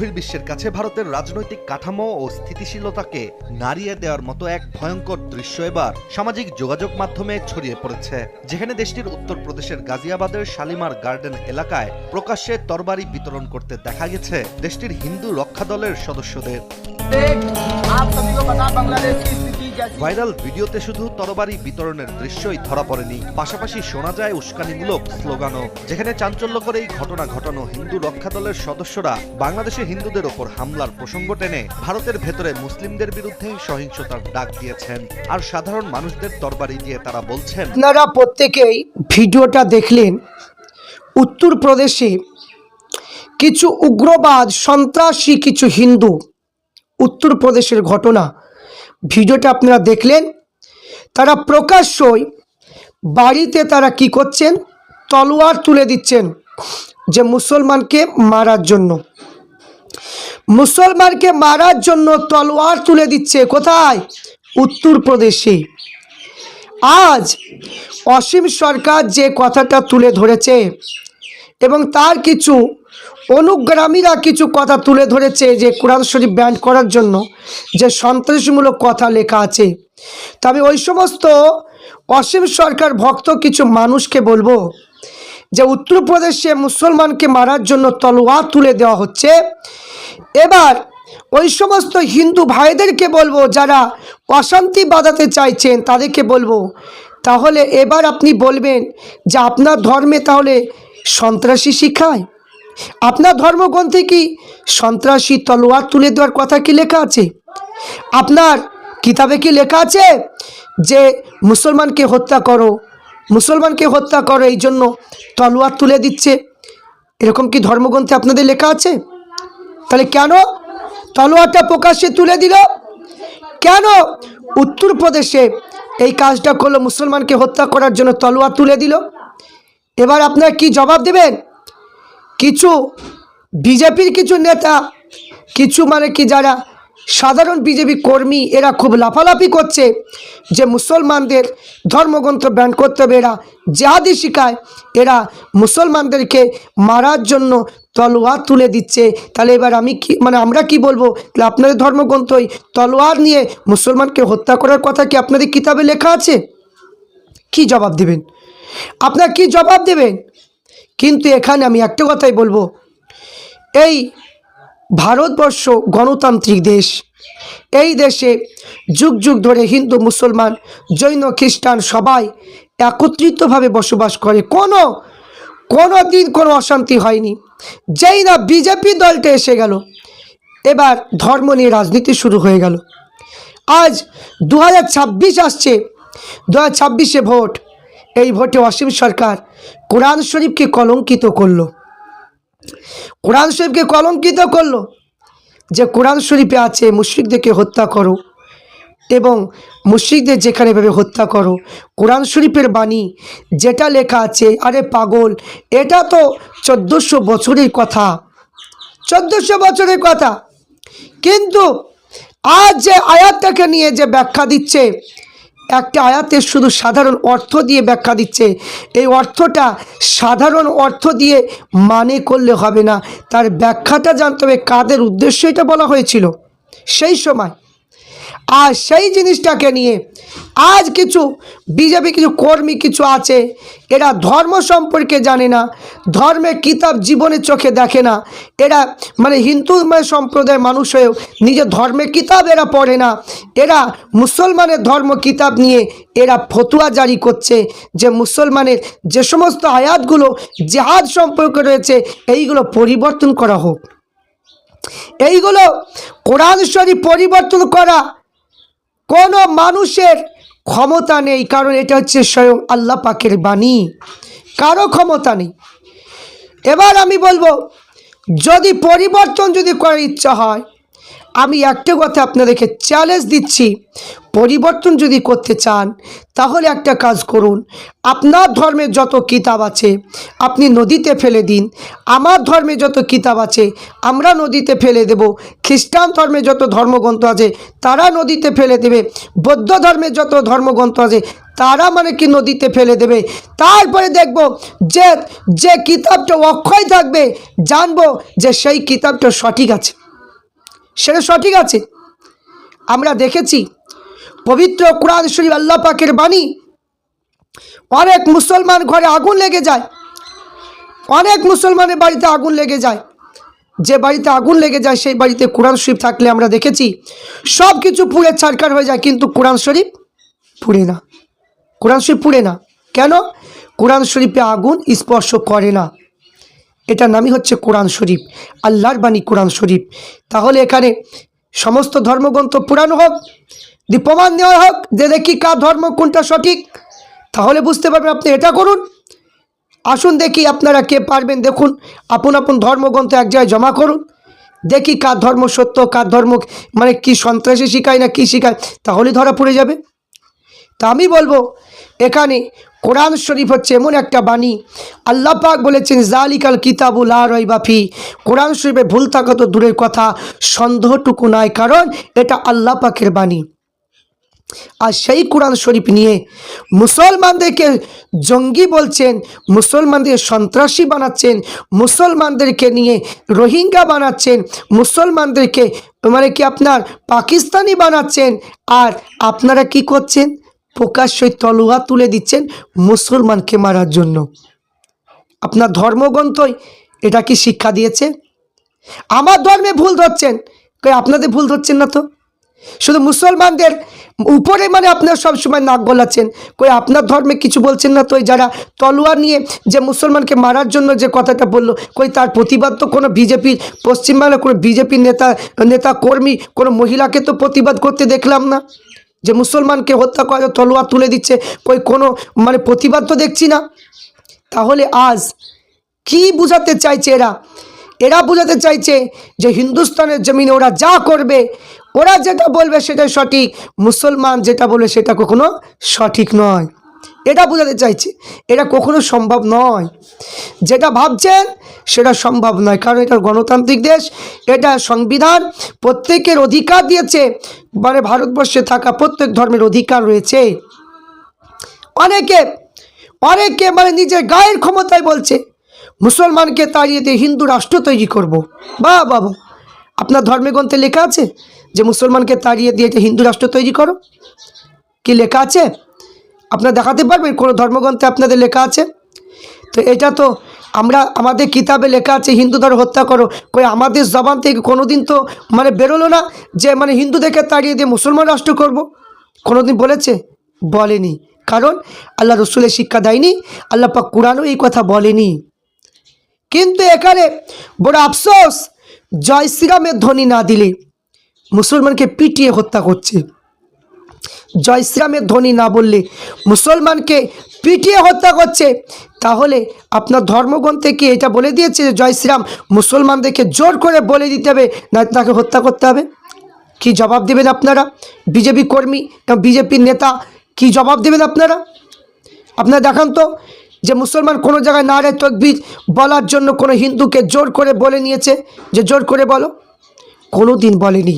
বহির্বিশ্বের কাছে ভারতের রাজনৈতিক কাঠামো ও স্থিতিশীলতাকে নাড়িয়ে দেওয়ার মতো এক ভয়ঙ্কর দৃশ্য এবার সামাজিক যোগাযোগ মাধ্যমে ছড়িয়ে পড়েছে, যেখানে দেশটির উত্তরপ্রদেশের গাজিয়াবাদের শালিমার গার্ডেন এলাকায় প্রকাশ্যে তরবারি বিতরণ করতে দেখা গেছে দেশটির হিন্দু রক্ষা দলের সদস্যদের। ভাইরাল ভিডিওতে শুধু তরবারি বিতরণের দৃশ্যই ধরা পড়েনি, পাশাপাশি শোনা যায় উস্কানিমূলক স্লোগানও, যেখানে চাঞ্চল্যকর এই ঘটনা ঘটানো হিন্দু রক্ষা দলের সদস্যরা বাংলাদেশে হিন্দুদের ওপর হামলার প্রসঙ্গ টেনে ভারতের ভেতরে মুসলিমদের বিরুদ্ধে সহিংসতার ডাক দিয়েছেন। আর সাধারণ মানুষদের তরবারি দিয়ে তারা বলছেন, আপনারা প্রত্যেকেই ভিডিওটা দেখলেন। উত্তরপ্রদেশে কিছু উগ্রবাদ সন্ত্রাসী কিছু হিন্দু উত্তরপ্রদেশের ঘটনা ভিডিওটা আপনারা দেখলেন। তারা প্রকাশ্যই বাড়িতে তারা কি করছেন, তলোয়ার তুলে দিচ্ছেন যে মুসলমানকে মারার জন্য। মুসলমানকে মারার জন্য তলোয়ার তুলে দিচ্ছে কোথায়? উত্তরপ্রদেশে। আজ অসীম সরকার যে কথাটা তুলে ধরেছে এবং তার কিছু অনুগামীরা কিছু কথা তুলে ধরেছে যে কোরআন শরীফ ব্যান করার জন্য যে সন্ত্রাসীমূলক কথা লেখা আছে, তবে ওই সমস্ত অসীম সরকার ভক্ত কিছু মানুষকে বলবো যে উত্তরপ্রদেশে মুসলমানকে মারার জন্য তলোয়ার তুলে দেওয়া হচ্ছে। এবার ওই সমস্ত হিন্দু ভাইদেরকে বলবো যারা অশান্তি বাঁধাতে চাইছেন, তাদেরকে বলবো তাহলে এবার আপনি বলবেন যে আপনার ধর্মে তাহলে সন্ত্রাসী শিখায়? আপনার ধর্মগ্রন্থে কি সন্ত্রাসী তলোয়ার তুলে দেওয়ার কথা কি লেখা আছে? আপনার কিতাবে কি লেখা আছে যে মুসলমানকে হত্যা করো, মুসলমানকে হত্যা করো এই জন্য তলোয়ার তুলে দিচ্ছে? এরকম কি ধর্মগ্রন্থে আপনাদের লেখা আছে? তাহলে কেন তলোয়ারটা প্রকাশ্যে তুলে দিল? কেন উত্তরপ্রদেশে এই কাজটা করলো, মুসলমানকে হত্যা করার জন্য তলোয়ার তুলে দিল? এবার আপনারা কি জবাব দেবেন? কিছু বিজেপির কিছু নেতা, কিছু মানে কি যারা সাধারণ বিজেপি কর্মী, এরা খুব লাফালাফি করছে যে মুসলমানদের ধর্মগ্রন্থ ব্যান করতে হবে, এরা জিহাদি শিখায়, এরা মুসলমানদেরকে মারার জন্য তলোয়ার তুলে দিচ্ছে। তাহলে এবার আমি কি মানে আমরা কি বলবো? তাহলে আপনাদের ধর্মগ্রন্থই তলোয়ার নিয়ে মুসলমানকে হত্যা করার কথা কি আপনাদের কিতাবে লেখা আছে? কি জবাব দেবেন? আপনারা কি জবাব দেবেন? কিন্তু এখানে আমি একটা কথাই বলবো, এই ভারতবর্ষ গণতান্ত্রিক দেশ, এই দেশে যুগ যুগ ধরে হিন্দু মুসলমান জৈন খ্রিস্টান সবাই একত্রিতভাবে বসবাস করে, কোনো দিন কোনো অশান্তি হয়নি। যেই না বিজেপি দলটা এসে গেল, এবার ধর্ম নিয়ে রাজনীতি শুরু হয়ে গেল। আজ 2026 আসছে, 2026-এ ভোট। এই ভোটে অসীম সরকার কোরআন শরীফকে কলঙ্কিত করলো, কোরআন শরীফকে কলঙ্কিত করলো যে কোরআন শরীফে আছে মুশরিকদেরকে হত্যা করো, এবং মুশরিকদের যেখানে ভাবে হত্যা করো। কোরআন শরীফের বাণী যেটা লেখা আছে, আরে পাগল, এটা তো 1400 বছরের কথা, 1400 বছরের কথা। কিন্তু আজ যে আয়াতটাকে নিয়ে যে ব্যাখ্যা দিচ্ছে, একটা আয়াতের শুধু সাধারণ অর্থ দিয়ে ব্যাখ্যা দিচ্ছে, এই অর্থটা সাধারণ অর্থ দিয়ে মানে করলে হবে না, তার ব্যাখ্যাটা জানতে হবে কাদের উদ্দেশ্যে এটা বলা হয়েছিল সেই সময়। আর সেই জিনিসটাকে নিয়ে আজ কিছু বিজেপি কিছু কর্মী কিছু আছে, এরা ধর্ম সম্পর্কে জানে না, ধর্মের কিতাব জীবনের চোখে দেখে না, এরা মানে হিন্দু সম্প্রদায়ের মানুষ হয়েও নিজের ধর্মের কিতাব এরা পড়ে না, এরা মুসলমানের ধর্ম কিতাব নিয়ে এরা ফতোয়া জারি করছে যে মুসলমানের যে সমস্ত আয়াতগুলো জিহাদ সম্পর্কে রয়েছে এইগুলো পরিবর্তন করা হোক। এইগুলো কোরআন শরীফ পরিবর্তন করা কোনো মানুষের ক্ষমতা নেই, কারণ এটা হচ্ছে স্বয়ং আল্লাহ পাকের বাণী, কারো ক্ষমতা নেই। এবার আমি বলবো, যদি পরিবর্তন যদি করার ইচ্ছা হয়, আমি একটা কথা আপনাদেরকে চ্যালেঞ্জ দিচ্ছি, পরিবর্তন যদি করতে চান তাহলে একটা কাজ করুন, আপনার ধর্মের যত কিতাব আছে আপনি নদীতে ফেলে দিন, আমার ধর্মে যত কিতাব আছে আমরা নদীতে ফেলে দেব, খ্রিস্টান ধর্মে যত ধর্মগ্রন্থ আছে তারা নদীতে ফেলে দেবে, বৌদ্ধ ধর্মের যত ধর্মগ্রন্থ আছে তারা মানে কি নদীতে ফেলে দেবে। তারপরে দেখব যে যে কিতাবটা অক্ষয় থাকবে, জানবো যে সেই কিতাবটা সঠিক আছে, সেটা সঠিক আছে। আমরা দেখেছি পবিত্র কোরআন শরীফ আল্লাহ পাকের বাণী, অনেক মুসলমান ঘরে আগুন লেগে যায়, অনেক মুসলমানের বাড়িতে আগুন লেগে যায়। যে বাড়িতে আগুন লেগে যায় সেই বাড়িতে কোরআন শরীফ থাকলে আমরা দেখেছি সব কিছু পুড়ে ছারখার হয়ে যায়, কিন্তু কোরআন শরীফ পুড়ে না। কোরআন শরীফ পুড়ে না কেন? কোরআন শরীফে আগুন স্পর্শ করে না। এটা নামই হচ্ছে কোরআন শরীফ, আল্লাহর বাণী কোরআন শরীফ। তাহলে এখানে সমস্ত ধর্মগ্রন্থ পুরানো হোক, প্রমাণ নেওয়া হোক যে দেখি কার ধর্ম কোনটা সঠিক, তাহলে বুঝতে পারবেন। আপনি এটা করুন, আসুন দেখি আপনারা কে পারবেন। দেখুন আপন আপন ধর্মগ্রন্থ এক জায়গায় জমা করুন, দেখি কার ধর্ম সত্য, কার ধর্ম মানে কি সন্ত্রাসী শিখায় না কি শিখায়, তাহলে ধরা পড়ে যাবে। তা আমি বলবো এখানে কোরআন শরীফ হচ্ছে এমন একটা বাণী, আল্লাহ পাক বলেছেন জালিকাল কিতাবু লা রাইবা ফি। কোরআন শরীফে ভুল থাকা তো দূরের কথা, সন্দেহটুকু নাই, কারণ এটা আল্লাহ পাকের বাণী। আর সেই কোরআন শরীফ নিয়ে মুসলমানদেরকে জঙ্গি বলছেন, মুসলমানদের সন্ত্রাসী বানাচ্ছেন, মুসলমানদেরকে নিয়ে রোহিঙ্গা বানাচ্ছেন, মুসলমানদেরকে মানে কি আপনার পাকিস্তানি বানাচ্ছেন। আর আপনারা কি করছেন? প্রকাশ্যই তলোয়ার তুলে দিচ্ছেন মুসলমানকে মারার জন্য। আপনার ধর্মগ্রন্থই এটা কি শিক্ষা দিয়েছে? আমার ধর্মে ভুল ধরছেন, আপনাদের ভুল ধরছেন না তো। শুধু মুসলমানদের উপরে মানে আপনারা সবসময় নাক গলাচ্ছেন, আপনার ধর্মে কিছু বলছেন না তো। যারা তলোয়ার নিয়ে যে মুসলমানকে মারার জন্য যে কথাটা বললো, তার প্রতিবাদ তো কোনো বিজেপির পশ্চিমবাংলার কোনো বিজেপির নেতা কর্মী কোনো মহিলাকে তো প্রতিবাদ করতে দেখলাম না। যে মুসলমানকে হত্যা করা তলোয়ার তুলে দিচ্ছে, কোনো মানে প্রতিবাদ তো দেখছি না। তাহলে আজ কি বোঝাতে চাইছে এরা বোঝাতে চাইছে যে হিন্দুস্তানের জমিনে ওরা যা করবে, ওরা যেটা বলবে সেটাই সঠিক, মুসলমান যেটা বলবে সেটা কখনো সঠিক নয়, এটা বোঝাতে চাইছে। এটা কখনো সম্ভব নয়, যেটা ভাবছেন সেটা সম্ভব নয়। কারণ এটা গণতান্ত্রিক দেশ, এটা সংবিধান প্রত্যেকের অধিকার দিয়েছে, মানে ভারতবর্ষে থাকা প্রত্যেক ধর্মের অধিকার রয়েছে। অনেকে মানে নিজের গায়ের ক্ষমতায় বলছে মুসলমানকে তাড়িয়ে দিয়ে হিন্দু রাষ্ট্র তৈরি করব। বাবা, আপনার ধর্মগ্রন্থে লেখা আছে যে মুসলমানকে তাড়িয়ে দিয়ে হিন্দু রাষ্ট্র তৈরি করো? কি লেখা আছে? আপনারা দেখাতে পারবেন কোনো ধর্মগ্রন্থে আপনাদের লেখা আছে? তো এটা তো আমাদের কিতাবে লেখা আছে হিন্দু ধর্ম হত্যা করো, আমাদের জবান থেকে কোনোদিন তো মানে বেরোলো না যে মানে হিন্দুদেরকে তাড়িয়ে দিয়ে মুসলমান রাষ্ট্র করব। কোনোদিন বলেছে? বলেনি। কারণ আল্লাহ রসুলের শিক্ষা দেয়নি, আল্লাহ পাক কুরআনও এই কথা বলেনি। কিন্তু এখানে বড় আফসোস, জয় শ্রীরামের ধ্বনি না দিলে মুসলমানকে পিটিয়ে হত্যা করছে। জয় শ্রীরামের ধ্বনি না বললে মুসলমানকে পিটিয়ে হত্যা করছে। তাহলে আপনার ধর্মগ্রন্থে কি এটা বলে দিয়েছে যে জয় শ্রীরাম মুসলমানদেরকে জোর করে বলে দিতে হবে, না তাকে হত্যা করতে হবে? কি জবাব দেবেন আপনারা? বিজেপি কর্মী, বিজেপির নেতা, কি জবাব দেবেন আপনারা? আপনারা দেখান তো যে মুসলমান কোনো জায়গায় নারে তাকবীর বলার জন্য কোনো হিন্দুকে জোর করে বলে নিয়েছে যে জোর করে বলো? কোনো দিন বলেনি।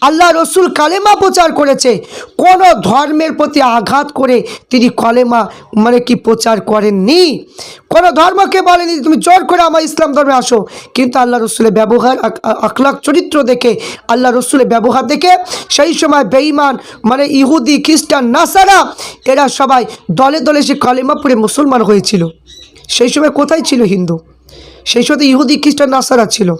আল্লাহ রসুল কালেমা প্রচার করেছে, কোনো ধর্মের প্রতি আঘাত করে তিনি কালেমা মানে কি প্রচার করেননি। কোনো ধর্মকে বলেনি তুমি জোর করে আমার ইসলাম ধর্মে আসো। কিন্তু আল্লাহ রসুলের ব্যবহার, আখলাক, চরিত্র দেখে, আল্লাহ রসুলের ব্যবহার দেখে সেই সময় বেঈমান মানে ইহুদি, খ্রিস্টান, নাসারা এরা সবাই দলে দলে সে কালেমা পড়ে মুসলমান হয়েছিল। সেই সময় কোথায় ছিল হিন্দু? সেই সময় ইহুদি, খ্রিস্টান, নাসারা ছিল।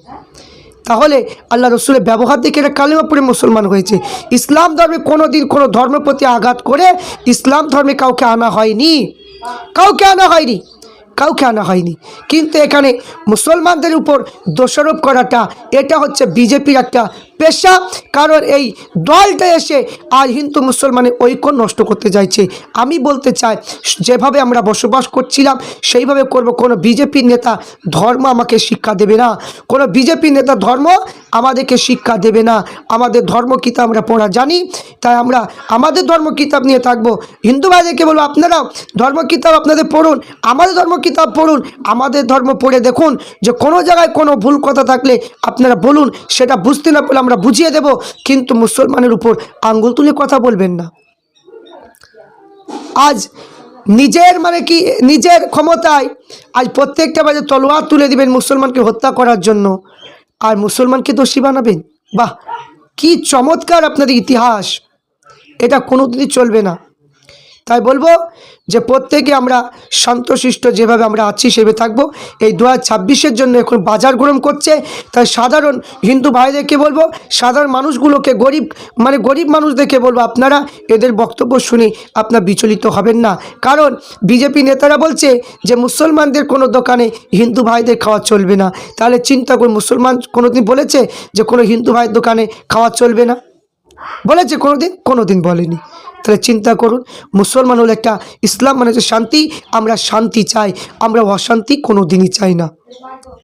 তাহলে আল্লাহ রসুলের ব্যবহার দেখে এরা কালেমা পড়ে মুসলমান হয়েছে। ইসলাম ধর্মে কোনো দিন কোনো ধর্মের প্রতি আঘাত করে ইসলাম ধর্মে কাউকে আনা হয়নি, কাউকে আনা হয়নি। কিন্তু এখানে মুসলমানদের উপর দোষারোপ করাটা এটা হচ্ছে বিজেপির একটা পেশা। কারণ এই দলটা এসে আর হিন্দু মুসলমানের ঐক্য নষ্ট করতে চাইছে। আমি বলতে চাই যেভাবে আমরা বসবাস করছিলাম সেইভাবে করব। কোনো বিজেপির নেতা ধর্ম আমাকে শিক্ষা দেবে না, কোনো বিজেপির নেতা ধর্ম আমাদেরকে শিক্ষা দেবে না। আমাদের ধর্ম কিতাব আমরা পড়া জানি, তাই আমরা আমাদের ধর্ম কিতাব নিয়ে থাকবো। হিন্দু ভাইদেরকে বলবো আপনারাও ধর্ম কিতাব আপনাদের পড়ুন, আমাদের ধর্ম কিতাব পড়ুন, আমাদের ধর্ম পড়ে দেখুন যে কোনো জায়গায় কোনো ভুল কথা থাকলে আপনারা বলুন, সেটা বুঝতে না পারলে আমরা বুঝিয়ে দেব। কিন্তু মুসলমানের উপর আঙ্গুল তুলে কথা বলবেন না। আজ নিজের মানে কি নিজের ক্ষমতায় আজ প্রত্যেকটা বাজে তলোয়ার তুলে দিবেন মুসলমানকে হত্যা করার জন্য, আর মুসলমানকে দোষী বানাবেন। বাহ, কি চমৎকার আপনাদের ইতিহাস! এটা কোনোদিনই চলবে না। তাই বলবো যে প্রত্যেকে আমরা শান্তশিষ্ট যেভাবে আমরা আছি সেভাবে থাকবো। এই 2026-এর জন্য এখন বাজার গরম করছে, তাই সাধারণ হিন্দু ভাইদেরকে বলবো, সাধারণ মানুষগুলোকে গরিব মানুষদেরকে বলবো, আপনারা এদের বক্তব্য শুনে আপনারা বিচলিত হবেন না। কারণ বিজেপি নেতারা বলছে যে মুসলমানদের কোনো দোকানে হিন্দু ভাইদের খাওয়া চলবে না। তাহলে চিন্তা করুন, মুসলমান কোনোদিন বলেছে যে কোনো হিন্দু ভাইয়ের দোকানে খাওয়া চলবে না? বলেছে কোনোদিন বলেনি। তাহলে চিন্তা করুন, মুসলমান হলো একটা, ইসলাম মানে হচ্ছে শান্তি। আমরা শান্তি চাই, আমরা অশান্তি কোনো দিনই চাই না।